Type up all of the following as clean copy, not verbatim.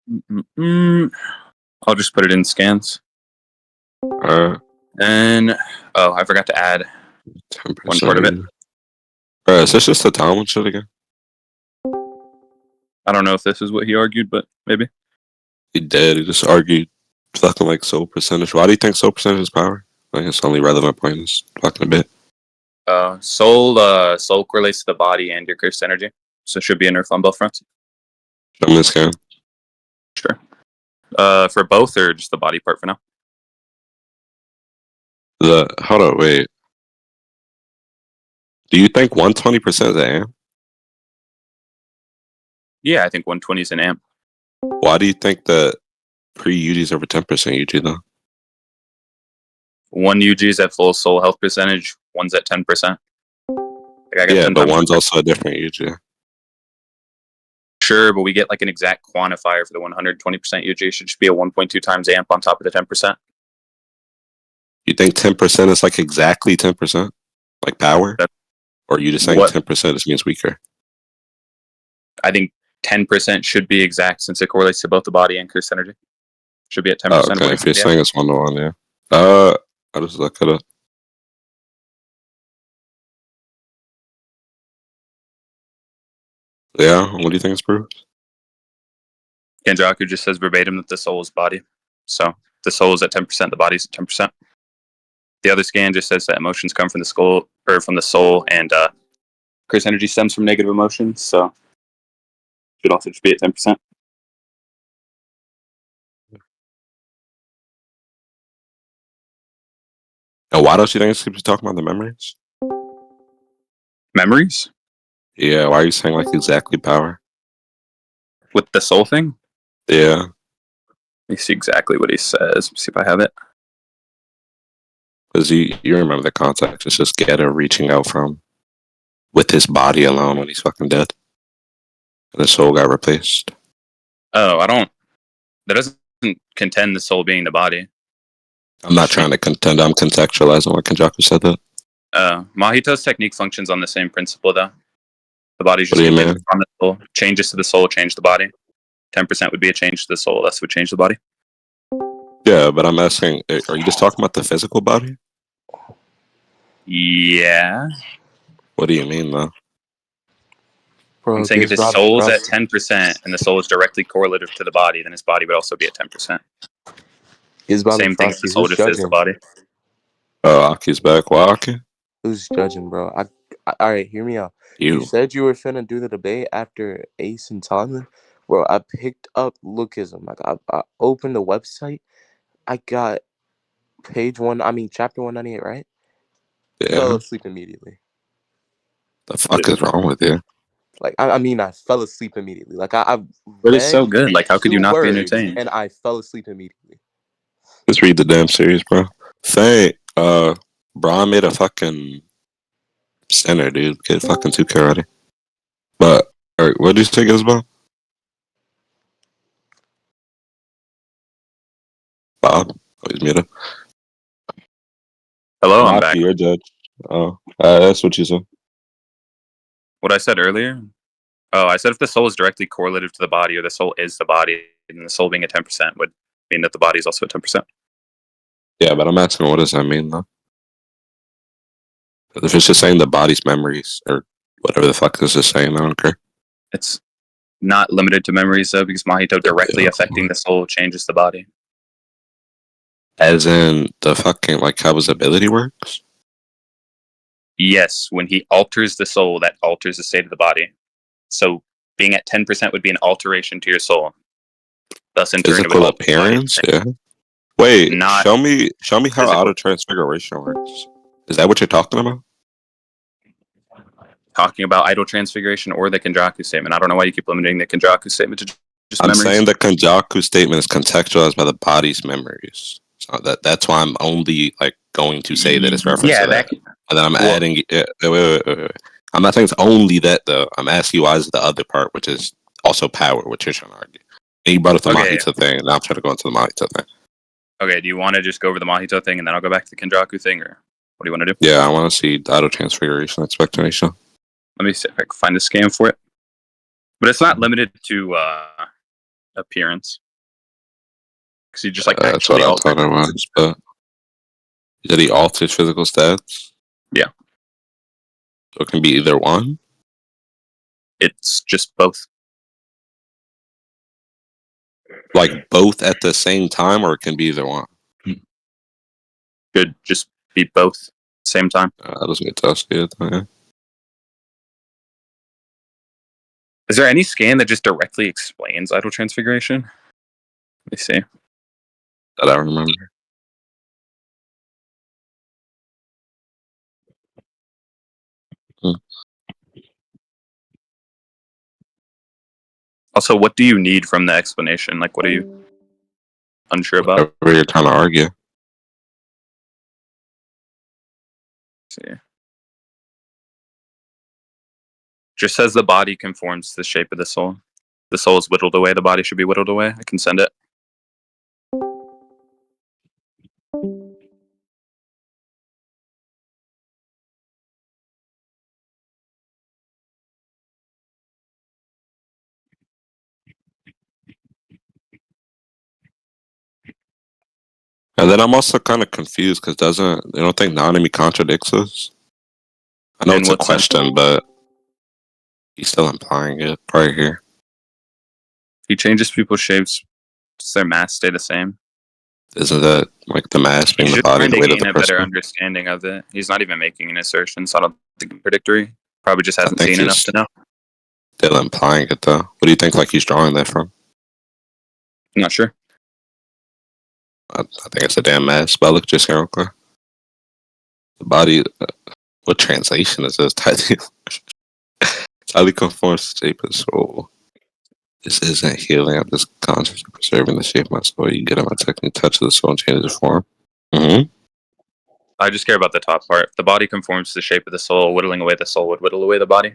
Mm-mm-mm. I'll just put it in scans. And I forgot to add 10%. one part of it. Is this just the Talmud shit again? I don't know if this is what he argued, but maybe. He did. He just argued fucking like soul percentage. Why do you think soul percentage is power? I think it's the only relevant point in this fucking bit. Soul correlates to the body and your cursed energy, so it should be inert on both fronts. Show me the scan. Sure. For both or just the body part for now? Hold on, wait. Do you think 120% is an amp? Yeah, I think 120 is an amp. Why do you think that pre-UG is over 10% UG though? One UG is at full soul health percentage, one's at 10%. Yeah, but one's also a different UG. Sure, but we get like an exact quantifier for the 120% UG. It should just be a 1.2 times amp on top of the 10%. You think 10% is like exactly 10%? Like power? Or are you just saying 10% just means weaker? I think 10% should be exact since it correlates to both the body and cursed energy. Should be at 10%. Oh, okay. If you're saying it's 1-to-1, yeah. I'll just look it up. Yeah, what do you think is proof? Kenjaku just says verbatim that the soul is body. So the soul is at 10%, the body's at 10%. The other scan just says that emotions come from the skull or from the soul, and cursed energy stems from negative emotions. So should also just be at 10%. And why don't you think it keeps talking about the memories? Memories? Yeah, why are you saying like exactly power? With the soul thing? Yeah. Let me see exactly what he says. Let me see if I have it. Because you remember the context. It's just Getter reaching out from with his body alone when he's fucking dead. And the soul got replaced. Oh, that doesn't contend the soul being the body. I'm not trying to contend. I'm contextualizing what Kenjaku said that. Mahito's technique functions on the same principle, though. The body's just contingent on the soul. Changes to the soul change the body. 10% would be a change to the soul. That's what changed the body. Yeah, but I'm asking, are you just talking about the physical body? Yeah. What do you mean, though? Bro, I'm saying if his soul is at 10% and the soul is directly correlative to the body, then his body would also be at 10%. Same thing if the soul just is the body. Oh, Aki's back. Why, Aki? Who's judging, bro? All right, hear me out. You said you were finna do the debate after Ace and Tomlin. Bro, I picked up Lookism. Like, I opened the website. I got chapter 198, right? Yeah. Fell asleep immediately. The fuck is wrong with you? Like, I fell asleep immediately. Like, I But it's so good. Like, how could you not be entertained? And I fell asleep immediately. Just read the damn series, bro. Braun made a fucking center, dude. Get fucking 2K already. But, alright, what did you say, Gizbob? Bob? Oh, he's muted. Hello, I'm back. You're judge. Oh, that's what you said. What I said earlier? Oh, I said if the soul is directly correlative to the body, or the soul is the body, and the soul being at 10% would mean that the body is also at 10%. Yeah, but I'm asking, what does that mean, though? If it's just saying the body's memories, or whatever the fuck is this saying, I don't care. It's not limited to memories, though, because Mahito directly affecting the soul changes the body. As in the fucking, like, how his ability works? Yes, when he alters the soul, that alters the state of the body. So being at 10% would be an alteration to your soul. Thus, in turn, physical appearance? Yeah. Wait, show me how auto transfiguration works. Is that what you're talking about? Talking about idle transfiguration or the Kenjaku statement. I don't know why you keep limiting the Kenjaku statement to just memories. I'm saying the Kenjaku statement is contextualized by the body's memories. So that's why I'm only like going to say that it's reference to that. And then I'm adding. Wait. I'm not saying it's only that though. I'm asking you why is the other part, which is also power, which you're trying to argue. And you brought up the Mahito thing, and now I'm trying to go into the Mahito thing. Okay, do you want to just go over the Mahito thing and then I'll go back to the Kenjaku thing, or what do you want to do? Yeah, I want to see idle transfiguration expectation. Let me see if I can find a scan for it. But it's not limited to appearance. Because he just like that's what actually I altered. thought it was, but did he alter physical stats? Yeah. So it can be either one? It's just both. Like both at the same time, or it can be either one? Could just be both same time. That doesn't get tested. Yeah. Is there any scan that just directly explains idle transfiguration? Let me see. That I remember. Also, what do you need from the explanation? Like, what are you unsure about? Whatever you're trying to argue. Let's see. Just says the body conforms to the shape of the soul. The soul is whittled away. The body should be whittled away. I can send it. And then I'm also kind of confused because you don't think non-enemy contradicts us? I know In it's a what sense? question, but he's still implying it right here. He changes people's shapes. Does their mass stay the same? Isn't that like the mass being He's the just body, trying the to weight of gain the a better person? understanding of it. He's not even making an assertion, so I don't think it's predictory. Probably just hasn't think seen enough he's to know. still implying it though. What do you think like he's drawing that from? I'm not sure. I think it's a damn mass, but look just here, okay. The body, what translation is this? Highly conforms to shape of the soul. This isn't healing. I'm just conscious of preserving the shape of my soul. You get on my technique, touch the soul, and change its form. Mm-hmm. I just care about the top part. The body conforms to the shape of the soul. Whittling away the soul would whittle away the body.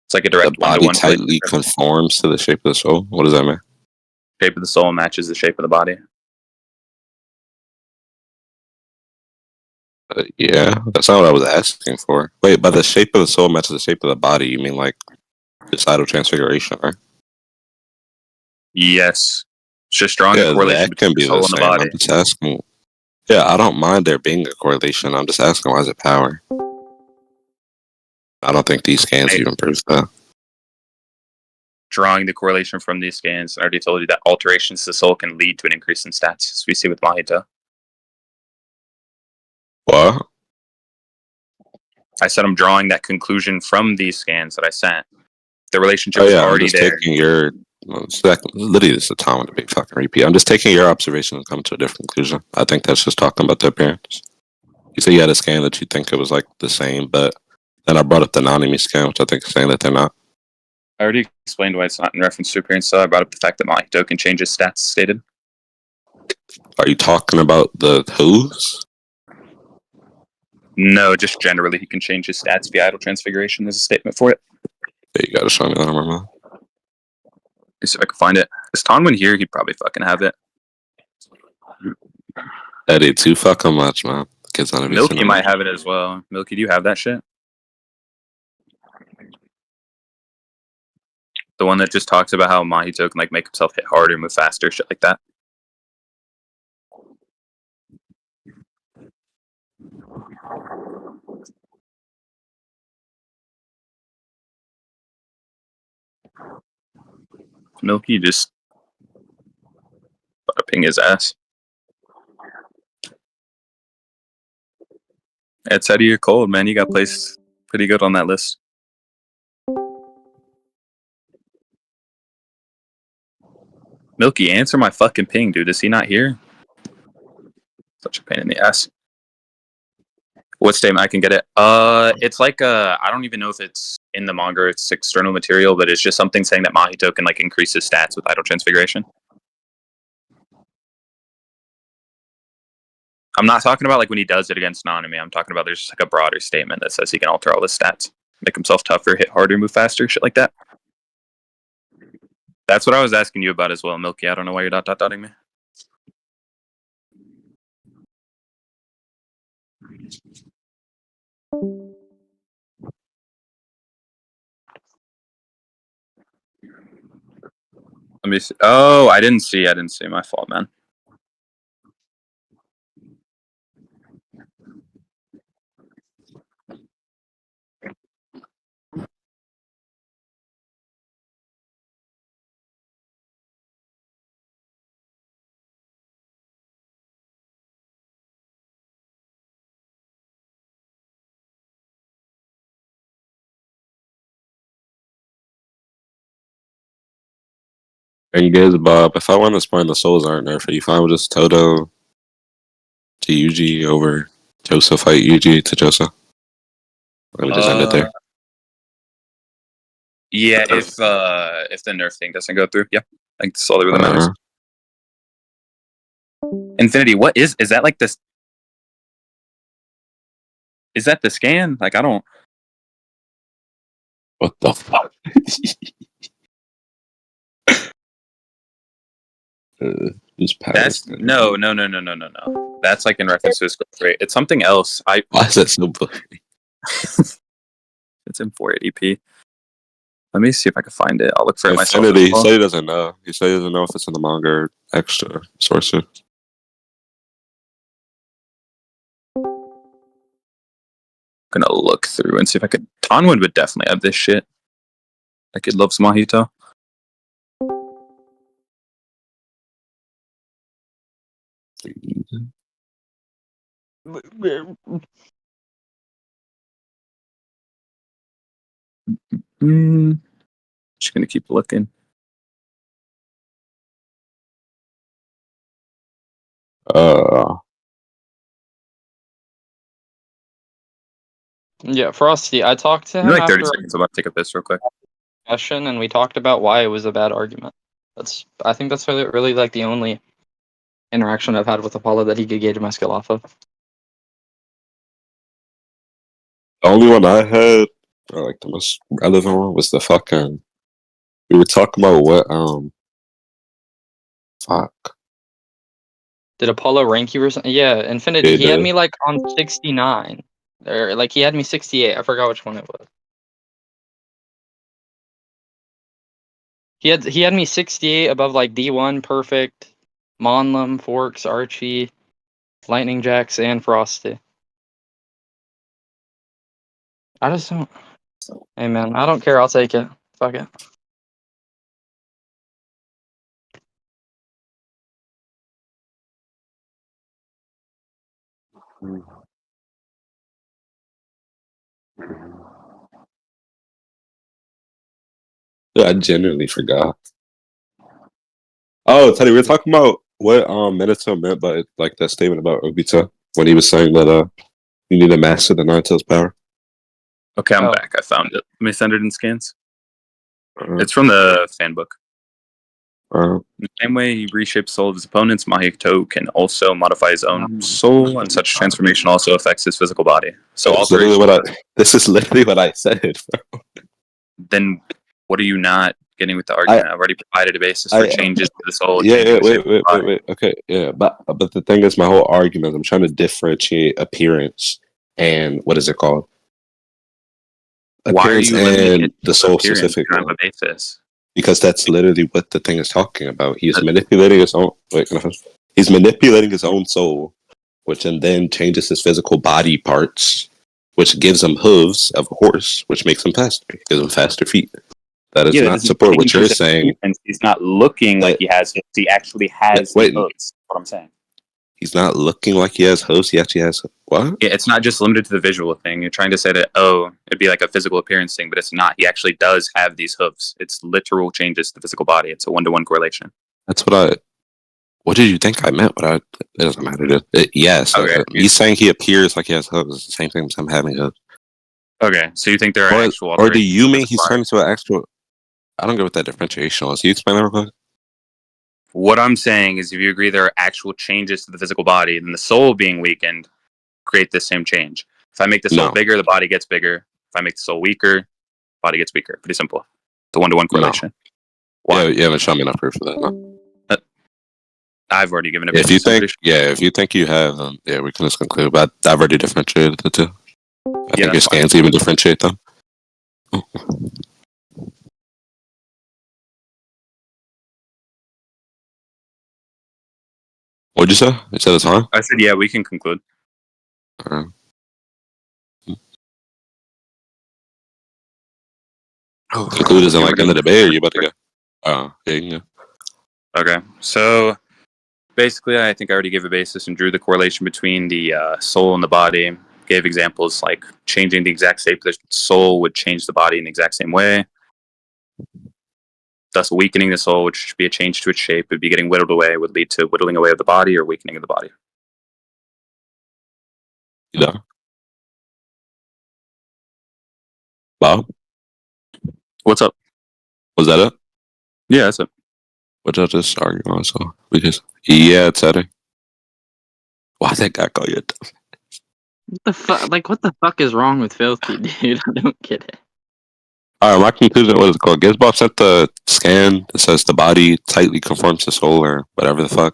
It's like a The direct body one-to-one tightly relationship. conforms to the shape of the soul. What does that mean? Shape of the soul matches the shape of the body. Yeah, that's not what I was asking for. Wait, by the shape of the soul matches the shape of the body, you mean like societal transfiguration, right? Yes. It's just drawing a Yeah, correlation that between can the be the soul and the same. body. I'm just asking. Yeah, I don't mind there being a correlation. I'm just asking, why is it power? I don't think these scans even prove that. Drawing the correlation from these scans, I already told you that alterations to the soul can lead to an increase in stats, as we see with Mahito. What? I said I'm drawing that conclusion from these scans that I sent. The relationship Oh is yeah, I'm already just there. taking your. Literally, this is a time with a big fucking repeat. I'm just taking your observation and coming to a different conclusion. I think that's just talking about the appearance. You say you had a scan that you think it was like the same, but then I brought up the non-enemy scan, which I think is saying that they're not. I already explained why it's not in reference to appearance, so I brought up the fact that Mahito can change his stats stated. Are you talking about the who's? No, just generally he can change his stats via idle transfiguration. There's a statement for it. Yeah, you gotta show me that. I remember. Let's see if I can find it. Is Tonwin here? He'd probably fucking have it. Eddie, too fucking much, man. Kids on Milky might have it as well. Milky, do you have that shit? The one that just talks about how Mahito can like make himself hit harder, move faster, shit like that. Milky just ping his ass. It's out of your cold, man. You got placed pretty good on that list. Milky, answer my fucking ping, dude. Is he not here? Such a pain in the ass. What statement? I can get it. It's like I don't even know if it's in the manga or it's external material, but it's just something saying that Mahito can like increase his stats with idle transfiguration. I'm not talking about like when he does it against non-enemy. I'm talking about there's just like a broader statement that says he can alter all his stats, make himself tougher, hit harder, move faster, shit like that. That's what I was asking you about as well, Milky. I don't know why you're dotting me. Let me see. Oh, I didn't see. My fault, man. And Gizbob, if I want to spawn the souls aren't nerfed, are you fine with just Todo to UG over Choso fight UG to Choso? Let me just end it there. Yeah, if the nerf thing doesn't go through, yeah, I think that's all that really matters. Infinity, what is that like this? Is that the scan? Like, I don't. What the fuck? That's no. That's like in reference to his growth rate. It's something else. Why is that so funny? It's in 480p. Let me see if I can find it. I'll look for it myself. Infinity, he said he doesn't know. He said he doesn't know if it's in the manga or extra sources. Gonna look through and see if I could. Tonwin would definitely have this shit. Like, it loves Mojito. Just gonna keep looking. Yeah, Frostyy. I talked to him Like 30 after seconds. I'm about to take a piss real quick. session, and we talked about why it was a bad argument. I think that's really like the only interaction I've had with Apollo that he could gauge my skill off of. The only one I had, or like the most relevant one, was the fucking. We were talking about what fuck. Did Apollo rank you or something? Yeah, Infinity. He had me like on 69, or like he had me 68. I forgot which one it was. He had me 68 above like D1, Perfect, Monlem, Forks, Archie, Lightning Jacks, and Frostyy. I just don't. Hey man, I don't care. I'll take it. Fuck it. I genuinely forgot. Oh, Teddy, we were talking about what Minato meant by like that statement about Obito when he was saying that you need to master the Naruto's power. Okay, I'm back. I found it. Let me send it in scans. It's from the fan book. In the same way he reshapes the soul of his opponents, Mahito can also modify his own soul, and such transformation also affects his physical body. So This is literally what I said, bro. Then what are you not getting with the argument? I've already provided a basis for changes to the soul. Wait. Okay, yeah, but the thing is, my whole argument, I'm trying to differentiate appearance and what is it called? Why are you and the soul specific on a basis? Because that's literally what the thing is talking about. He's manipulating his own. He's manipulating his own soul, which then changes his physical body parts, which gives him hooves of a horse, which makes him faster. Gives him faster feet. That is not support what you're saying. He's not looking like he has hooves. He actually has hooves. That's what I'm saying. He's not looking like he has hooves. He actually has what? Yeah, it's not just limited to the visual thing. You're trying to say that, it'd be like a physical appearance thing, but it's not. He actually does have these hooves. It's literal changes to the physical body. It's a 1-to-1 correlation. That's what did you think I meant? It doesn't matter. Yes. Okay. He's saying he appears like he has hooves. It's the same thing as him having hooves. Okay, so you think there are actual... Or do you mean he's turned into an actual... I don't get what that differentiation was. Can you explain that real quick? What I'm saying is, if you agree there are actual changes to the physical body, then the soul being weakened create this same change. If I make the soul bigger, the body gets bigger. If I make the soul weaker, body gets weaker. Pretty simple. It's a 1-to-1 correlation. Why? Yeah, you haven't shown me enough proof of that. No. I've already given it. If you think you have, we can just conclude. But I've already differentiated the two. I think your scans even differentiate them. What'd you say? You said it's fine? I said, yeah, we can conclude. Conclude as in like in the debate, or you about to go? Oh, yeah, you can go. Okay, so basically, I think I already gave a basis and drew the correlation between the soul and the body. Gave examples like changing the exact shape of the soul would change the body in the exact same way. Thus, weakening the soul, which should be a change to its shape, would be getting whittled away, would lead to whittling away of the body or weakening of the body. Yeah. Bob? What's up? Was that it? Yeah, that's it. What y'all just argue on? So because it's Eddie. Why that guy call you a dumb? What the fuck? Like, what the fuck is wrong with Filthy, dude? I don't get it. All right, my conclusion. What is it called? Gizbob sent the scan that says the body tightly conforms to soul or whatever the fuck.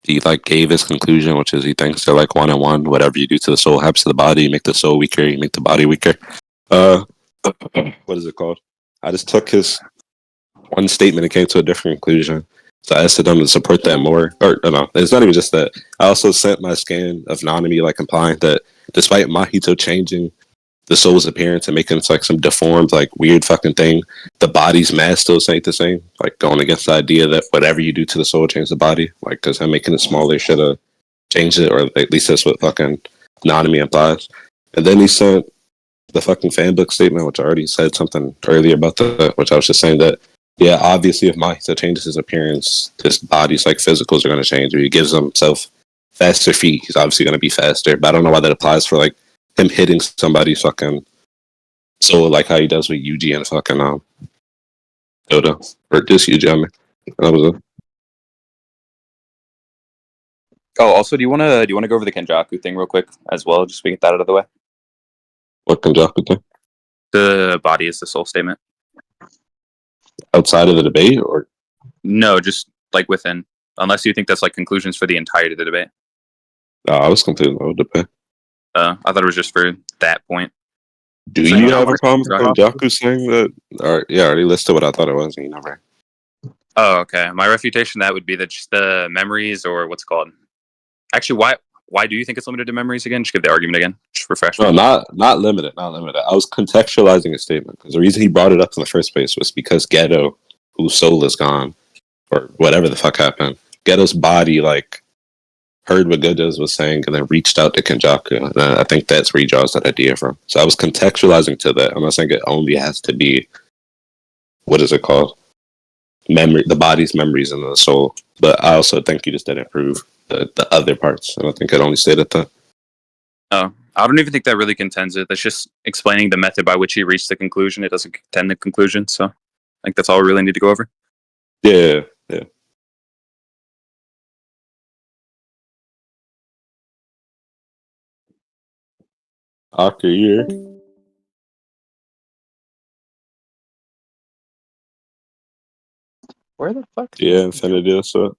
He like gave his conclusion, which is he thinks they're like one on one. Whatever you do to the soul happens to the body. You make the soul weaker, you make the body weaker. What is it called? I just took his one statement and came to a different conclusion. So I asked them to support that more. Or no, it's not even just that. I also sent my scan of Nanami like implying that despite Mahito changing the soul's appearance and making it like some deformed, like weird fucking thing, the body's mass still ain't the same. Like going against the idea that whatever you do to the soul changes the body. Like because him making it smaller should have changed it, or at least that's what fucking Nanami implies. And then he sent the fucking fanbook statement, which I already said something earlier about that, which I was just saying that, yeah, obviously if Mahito changes his appearance, his body's like physicals are going to change. If he gives himself faster feet, he's obviously going to be faster. But I don't know why that applies for like him hitting somebody's fucking soul like how he does with Yuji and fucking Todo. Or just Yuji, I mean. That was it. Oh, also, do you want to go over the Kenjaku thing real quick as well, just so we get that out of the way? What Kenjaku thing? The body is the soul statement. Outside of the debate, or no, just like within. Unless you think that's like conclusions for the entirety of the debate. I was completely with the debate. I thought it was just for that point. Do so you have a problem with Kenjaku saying that? Or yeah, I already listed what I thought it was, and you never. Oh, okay. My refutation that would be that just the memories, or what's it called? Actually, why do you think it's limited to memories again? Just give the argument again. Just refresh me. No, not limited. I was contextualizing a statement because the reason he brought it up in the first place was because Geto, whose soul is gone, or whatever the fuck happened, Geto's body like heard what Godos was saying and then reached out to Kenjaku. And I think that's where he draws that idea from. So I was contextualizing to that. I'm not saying it only has to be, what is it called? Memory, the body's memories and the soul. But I also think you just didn't prove the other parts. I don't think it only stated that. Oh, I don't even think that really contends it. That's just explaining the method by which he reached the conclusion. It doesn't contend the conclusion. So I think that's all we really need to go over. Yeah. After a year. Where the fuck? Yeah, Infinity. So